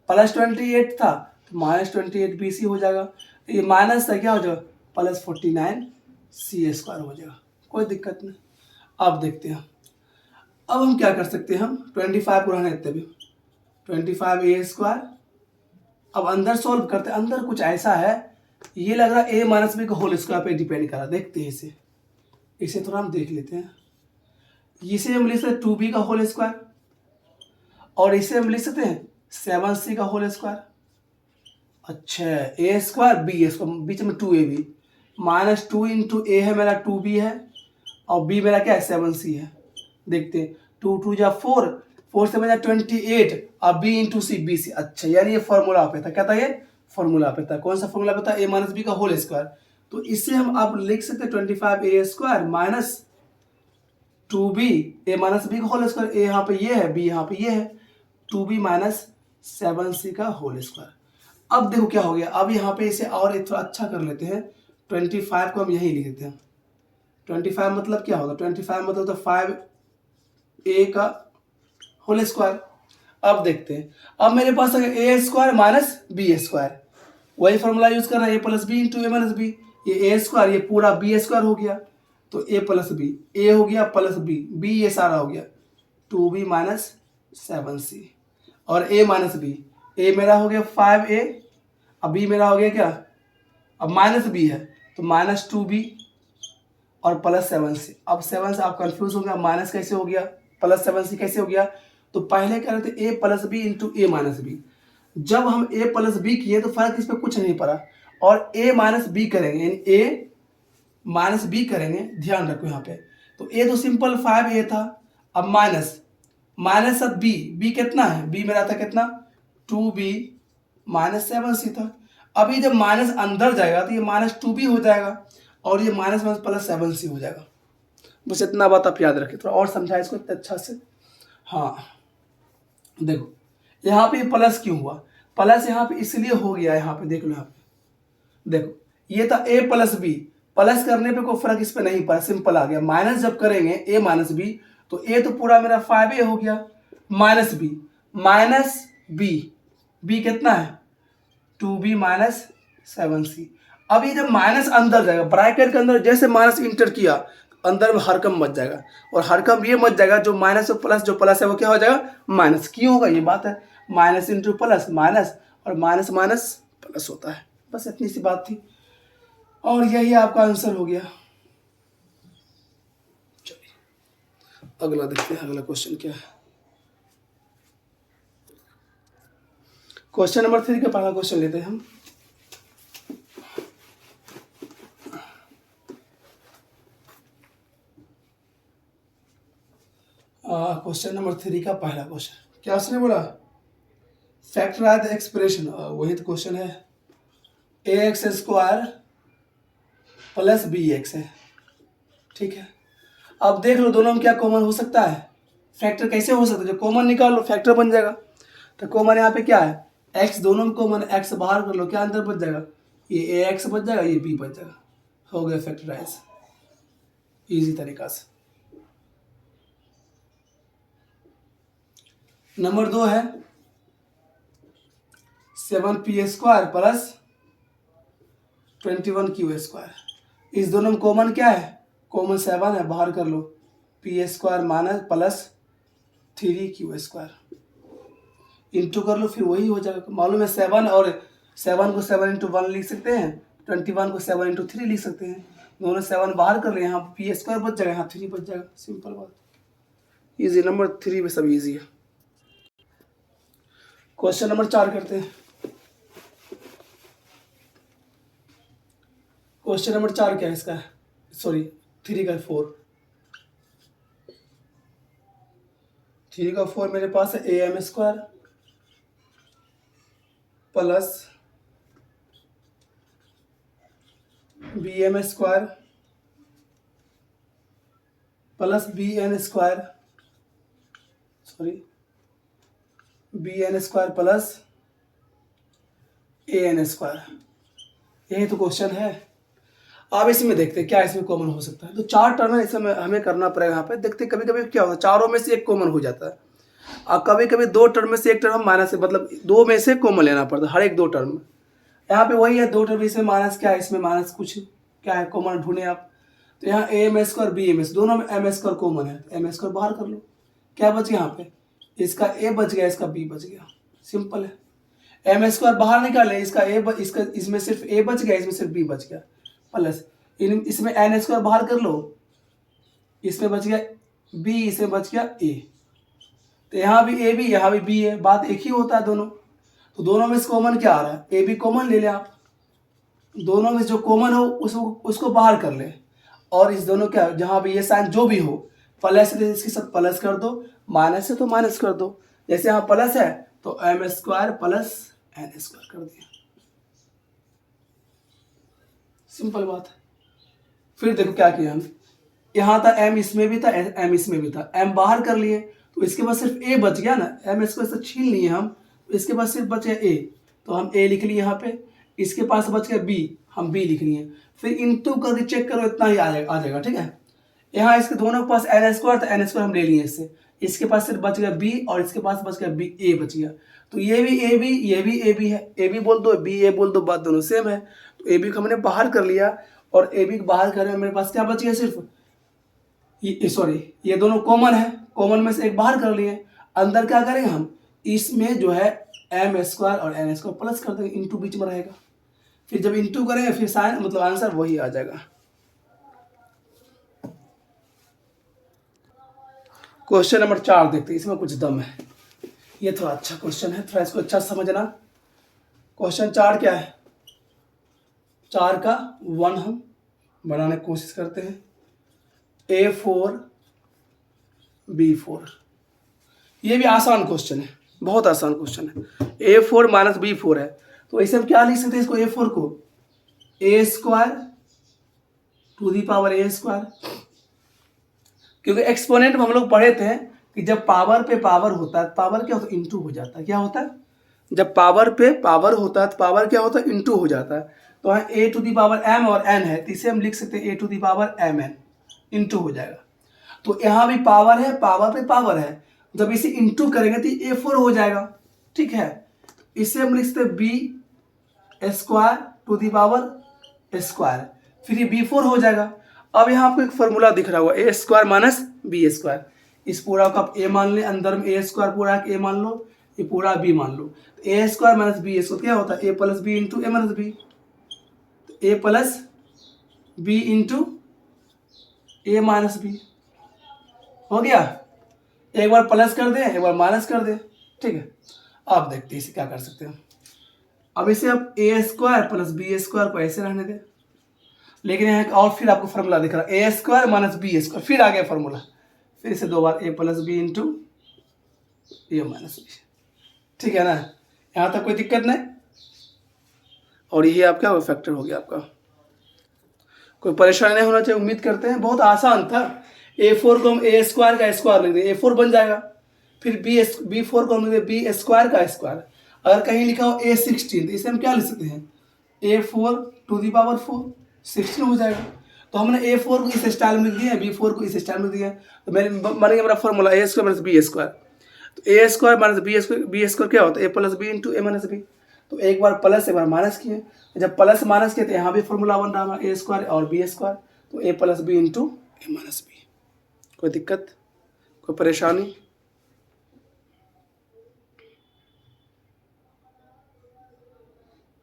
S1: +28 था तो -28bc हो जाएगा, ये माइनस था क्या हो जाएगा, +49c² हो जाएगा, कोई दिक्कत नहीं। अब देखते हैं, अब हम क्या कर सकते हैं, हम 25 को रहने देते भी, 25a²। अब अंदर सॉल्व करते हैं, अंदर कुछ ऐसा है, ये लग रहा है a - b का होल स्क्वायर पे डिपेंड कर रहा है। देखते हैं इसे थोड़ा हम देख लेते हैं। इसे हम लिख सकते हैं 2b का होल स्क्वायर, और इसे हम लिख सकते हैं 7c का होल स्क्वायर। अच्छा, a² b², बीच में 2ab, -2 × a है मेरा 2b है, और b मेरा क्या है 7c है। देखते हैं 2 2 जा 4, 4 से बजा 28, और b × c bc। अच्छा, यानी ये फॉर्मूला पे था, क्या था ये फॉर्मूला पे था, कौन सा फॉर्मूला पे था, a - b का होल स्क्वायर। तो इससे हम आप लिख सकते हैं 25a² - 2b, a - b का होल स्क्वायर, a यहाँ पे ये है, b यहाँ पे ये है, 2b - 7c का होल स्क्वायर। अब देखो क्या हो गया, अब यहाँ पे इसे और एक थोड़ा अच्छा कर लेते हैं, 25 को हम यहीं लिख देते हैं। 25 मतलब क्या होगा, 25 मतलब तो 5a का होल स्क्वायर। अब देखते हैं, अब मेरे पास अगर a² - b², वही फॉर्मूला यूज करना है, a + b × a - b, ये a² ये पूरा b² हो गया, तो a + b, a हो गया + b, b ये सारा हो गया 2b - 7c, और a - b, a मेरा हो गया 5a, अब b मेरा हो गया क्या, अब -b है तो -2b और +7c। अब 7 से आप कंफ्यूज हो गया, माइनस कैसे हो गया, +7c कैसे हो गया। तो पहले कह रहे थे a + b × a - b, जब हम a + b किए तो फर्क इस पर कुछ नहीं पड़ा, और a - b करेंगे, यानी a - b करेंगे, ध्यान रखो यहाँ पे। तो a तो सिंपल 5a था, अब माइनस अब b कितना है, b मेरा था कितना 2b - 7c था। अभी जब माइनस अंदर जाएगा तो ये -2b हो जाएगा, और ये -+ +7c हो जाएगा। बस इतना बात आप याद रखें, थोड़ा और समझाए इसको इतना अच्छा से। हाँ देखो, यहाँ पे प्लस क्यों हुआ, प्लस यहाँ पे इसलिए हो गया, यहाँ पे देख लो, यहाँ पे देखो ये था a + b, प्लस करने पे कोई फर्क इस पे नहीं पड़ा, सिंपल आ गया। माइनस जब करेंगे a - b, तो a तो पूरा मेरा 5a हो गया, -b b कितना है 2b - 7c। अब ये जब माइनस अंदर जाएगा, ब्रैकेट के अंदर जैसे माइनस इंटर किया, अंदर में हरकम मच जाएगा, और हरकम ये मच जाएगा, जो माइनस प्लस, जो प्लस है वो क्या हो जाएगा माइनस। क्यों होगा ये बात है, माइनस इंटू प्लस माइनस, और माइनस माइनस प्लस होता है, बस इतनी सी बात थी, और यही आपका आंसर हो गया। चलिए अगला देखते हैं, अगला क्वेश्चन क्या है। क्वेश्चन नंबर 3 का पहला क्वेश्चन लेते हैं हम। क्वेश्चन नंबर 3 का पहला क्वेश्चन क्या उसने बोला, फैक्टराइज द एक्सप्रेशन, वही तो क्वेश्चन है, ax² प्लस bx है, ठीक है। अब देख लो दोनों में क्या कॉमन हो सकता है, फैक्टर कैसे हो सकता है, जो कॉमन निकाल लो फैक्टर बन जाएगा। तो कॉमन यहाँ पे क्या है, x, दोनों में कॉमन, x बाहर कर लो, क्या अंतर बच जाएगा, ये ax बच जाएगा, ये b बच जाएगा, हो गया फैक्टराइज, इजी तरीका से। नंबर 2 है 7p² प्लस 21q², इस दोनों में कॉमन क्या है, कॉमन 7 है, बाहर कर लो, p² minus plus 3q², into कर लो, फिर वही हो जाएगा। मालूम है 7 और 7 को 7 × 1 लिख सकते हैं, 21 को 7 × 3 लिख सकते हैं, दोनों 7 बाहर कर ले, यहाँ p² बच जाएगा, यहाँ 3 बच जाएगा, सिंपल बात, इजी। नंबर 3 में सब इजी है। क्वेश्चन नंबर 4 करते हैं। क्वेश्चन नंबर 4 क्या है इसका, सॉरी 3 का 4, 3 का 4 मेरे पास है am² plus bm² plus bn² plus an², यही तो क्वेश्चन है। अब इसमें देखते हैं क्या इसमें कॉमन हो सकता है। तो 4 टर्म है, इसमें हमें करना पड़ेगा। यहाँ पे देखते कभी कभी क्या होता है, चारों में से एक कॉमन हो जाता है, और कभी कभी 2 टर्म में से एक टर्म माइनस है, मतलब 2 में से कॉमन लेना पड़ता है हर एक 2 टर्म में। यहाँ पे वही है 2 टर्म, इसमें माइनस क्या है, इसमें माइनस कुछ क्या है, कॉमन ढूंढे आप। तो यहाँ am² और bms दोनों में m² कॉमन है, तो m² बाहर कर लो, क्या बच गया यहाँ पे, इसका a बच गया, इसका b बच गया, सिंपल है। m² बाहर निकाले, इसका इसका इसमें सिर्फ a बच गया, इसमें सिर्फ b बच गया, प्लस इसमें n² बाहर कर लो, इसमें बच गया b, इसमें बच गया a, तो यहाँ भी a b, यहाँ भी b है, बात एक ही होता है दोनों। तो दोनों में से कॉमन क्या आ रहा है, a b कॉमन ले ले आप, दोनों में जो कॉमन हो उसको बाहर कर ले, और इस दोनों क्या, जहाँ भी ये साइन जो भी हो, प्लस है तो इसके साथ प्लस कर दो, माइनस है तो माइनस कर दो। जैसे यहाँ प्लस है तो m² प्लस n² कर दिया, सिंपल बात है। फिर देखो क्या किया हम, यहाँ था m, इसमें भी था m, इसमें भी था, m बाहर कर लिए, तो इसके बाद सिर्फ a बच गया ना, m² से छीन लिए हम, तो इसके बाद सिर्फ बचे a, तो हम a लिख लिए यहाँ पे, इसके पास बच गया b, हम b लिख लिए, फिर इंटू करके चेक करो, इतना ही आ जाएगा, ठीक है। यहाँ इसके दोनों के पास n² था, n² हम ले लिए इससे, इसके पास सिर्फ बच गया b, और इसके पास बच गया b, a बच गया, तो ये भी a b, ये भी a b है, a b बोल दो b a बोल दो, बात दोनों सेम है। तो a b को हमने बाहर कर लिया, और a b को बाहर करने में मेरे पास क्या बच गया, सिर्फ ये दोनों कॉमन है, कॉमन में से एक बाहर कर लिए, अंदर क्या करेंगे हम, इसमें जो है m² और n² प्लस कर देंगे, इंटू बीच में रहेगा, फिर जब इंटू करेंगे फिर साइन, मतलब आंसर वही आ जाएगा। क्वेश्चन नंबर 4 देखते हैं, इसमें कुछ दम है, ये थोड़ा अच्छा क्वेश्चन है, थोड़ा इसको अच्छा समझना। क्वेश्चन 4 क्या है, 4 का 1 हम बनाने की कोशिश करते हैं, a4 b4, ये भी आसान क्वेश्चन है, बहुत आसान क्वेश्चन है। a4 माइनस b4 है, तो ऐसे हम क्या लिख सकते हैं इसको, a4 को a² to the power a², क्योंकि एक्सपोनेंट में हम लोग पढ़े थे कि जब पावर पे पावर होता है, पावर क्या होता है, इंटू हो जाता है, क्या होता है, जब पावर पे पावर होता है तो पावर क्या होता है, इंटू हो जाता है। तो यहाँ a to the power m और n है, तो इसे हम लिख सकते हैं a to the power mn, into हो जाएगा। तो यहाँ भी पावर है, पावर पे पावर है, जब इसे इंटू करेंगे तो a4 हो जाएगा, ठीक है। इसे हम लिख सकते हैं b² to the power square, फिर ये b4 हो जाएगा। अब यहाँ आपको एक फॉर्मूला दिख रहा होगा, a² माइनस b², इस पूरा को आप a मान ले, अंदर में a² पूरा a मान लो, ये पूरा b मान लो, तो a² माइनस b² क्या होता है, a plus b into a minus b, तो a plus b into a minus b हो गया। एक बार प्लस कर दे, एक बार माइनस कर दे, ठीक है। अब देखते हैं इसे क्या कर सकते हैं। अब इसे आप ए स्क्वायर प्लस बी स्क्वायर को ऐसे रहने दें, लेकिन यहाँ और फिर आपको फार्मूला दिख रहा है A square minus B square, फिर आ गया फार्मूला, फिर इसे 2 बार ए plus B into a minus B. ठीक है ना, यहाँ तक कोई दिक्कत नहीं। और ये आपका फैक्टर हो गया आपका, कोई परेशानी नहीं होना चाहिए। उम्मीद करते हैं बहुत आसान था। A4 को हम ए स्क्वायर का स्क्वायर लिख दें, A4 बन जाएगा। फिर B4 को हम लिख दें बी स्क्वायर का स्क्वायर। अगर कहीं लिखा हो A16 तो इसे हम क्या लिख सकते हैं, A4 टू दी पावर 4, 16 हो जाएगा। तो हमने A4 को इस स्टाइल में लिख दिया, B4 को इस स्टाइल में दिया, तो बन गया मेरा फॉर्मूला ए स्क्वायर माइनस बी स्क्वायर। तो A square minus B square क्या होता है, A plus B into a minus B. तो एक बार प्लस एक बार माइनस किए, जब प्लस माइनस किए तो यहाँ भी फॉर्मूला बन रहा है ए स्क्वायर और बी स्क्वायर, तो A plus B into a minus B. कोई दिक्कत, कोई परेशानी?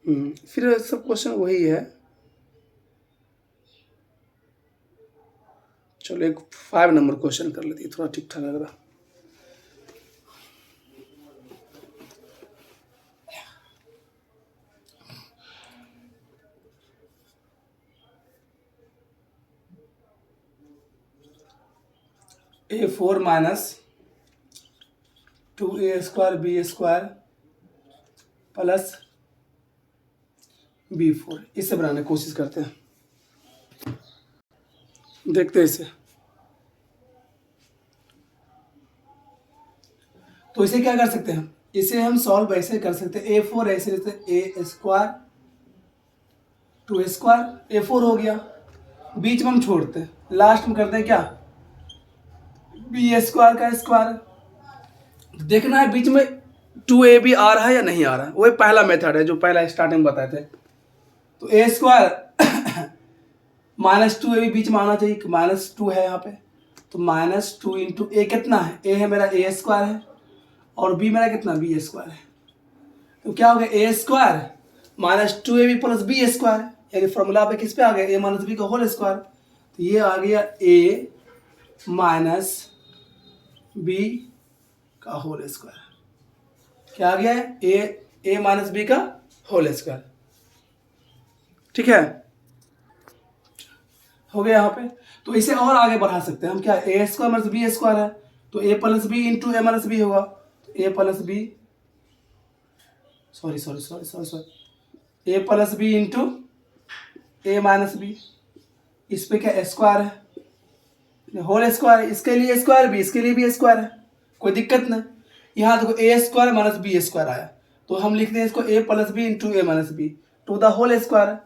S1: फिर सब क्वेश्चन वही है। चलो एक 5 नंबर क्वेश्चन कर लेते हैं, थोड़ा ठीक ठाक लग रहा। A4 minus 2a square B square plus B4, इसे बनाने की कोशिश करते हैं, देखते हैं इसे। तो इसे क्या कर सकते हैं, इसे हम सॉल्व ऐसे कर सकते हैं, A4 ऐसे लेते हैं ए स्क्वायर 2 स्क्वायर, A4 हो गया, बीच में हम छोड़ते हैं, लास्ट में करते हैं क्या, बी स्क्वायर का स्क्वायर। देखना है बीच में 2ab आ रहा है या नहीं आ रहा है, वही पहला मेथड है जो पहला स्टार्टिंग में बताए थे। तो ए स्क्वायर माइनस 2ab बीच में आना चाहिए, -2 है यहाँ पे, तो -2 इंटू ए कितना है, ए है मेरा ए स्क्वायर है और बी मेरा कितना बी स्क्वायर है। तो क्या हो गया, ए square -2ab plus B square, यानी फॉर्मूला पे किस पे आ गया, ए माइनस बी का होल स्क्वायर। तो ये आ गया ए माइनस बी का होल स्क्वायर। क्या आ गया है, ए माइनस बी का होल स्क्वायर। ठीक है, हो गया यहाँ पे। तो इसे और आगे बढ़ा सकते हैं हम, क्या ए स्क्वायर माइनस बी स्क्वायर है, तो A plus B into a minus B होगा, ए plus B A plus B into a minus B, इस पे क्या स्क्वायर है, होल स्क्वायर, इसके लिए स्क्वायर भी, इसके लिए भी स्क्वायर है, कोई दिक्कत नहीं। यहाँ देखो a square minus B square आया, तो हम लिखते हैं इसको a plus B into a minus b to the whole square.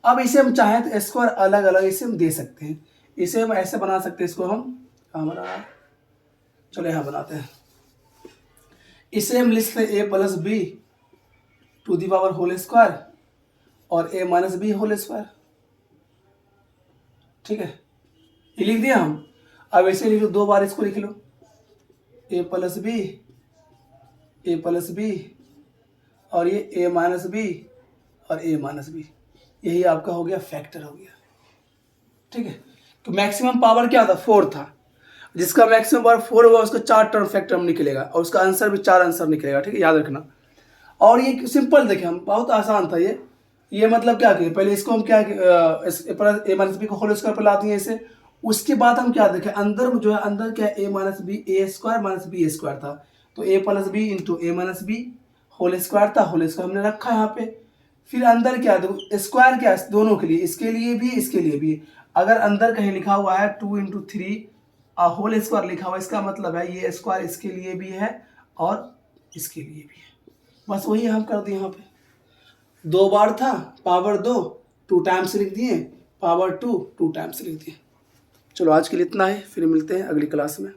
S1: अब इसे हम चाहें तो स्क्वायर अलग अलग इसे हम दे सकते हैं, इसे हम ऐसे बना सकते हैं, इसको हम कहाँ बना, चलो यहाँ बनाते हैं। इसे हम लिख सकते हैं ए plus b to the power whole square और a minus B whole square. ठीक है, ये लिख दिया हम। अब ऐसे लिख लो, 2 बार इसको लिख लो, ए प्लस बी और ये ए माइनस बी और ए माइनस बी, यही आपका हो गया फैक्टर हो गया। ठीक है, तो मैक्सिमम पावर क्या था, 4 था, जिसका मैक्सिमम पावर 4 होगा उसका 4 टर्म फैक्टर निकलेगा और उसका आंसर भी 4 आंसर निकलेगा। ठीक है, याद रखना। और ये सिंपल देखें हम, बहुत आसान था ये मतलब क्या किए, पहले इसको हम क्या ए माइनस बी को होल स्क्वायर पर ला दिए इसे, उसके बाद हम क्या देखें, अंदर जो है अंदर क्या ए माइनस बी ए स्क्वायर माइनस बी स्क्वायर था, तो A plus B into a minus B whole square था, होल स्क्वायर हमने रखा यहाँ पे। फिर अंदर क्या देखो, स्क्वायर क्या है दोनों के लिए, इसके लिए भी इसके लिए भी, अगर अंदर कहीं लिखा हुआ है 2 इंटू 3 होल स्क्वायर लिखा हुआ है, इसका मतलब है ये स्क्वायर इसके लिए भी है और इसके लिए भी है, बस वही हम कर दिए। यहाँ पे 2 बार था, पावर 2 टाइम्स लिख दिए, पावर 2 टाइम्स लिख दिए। चलो आज के लिए इतना है, फिर मिलते हैं अगली क्लास में।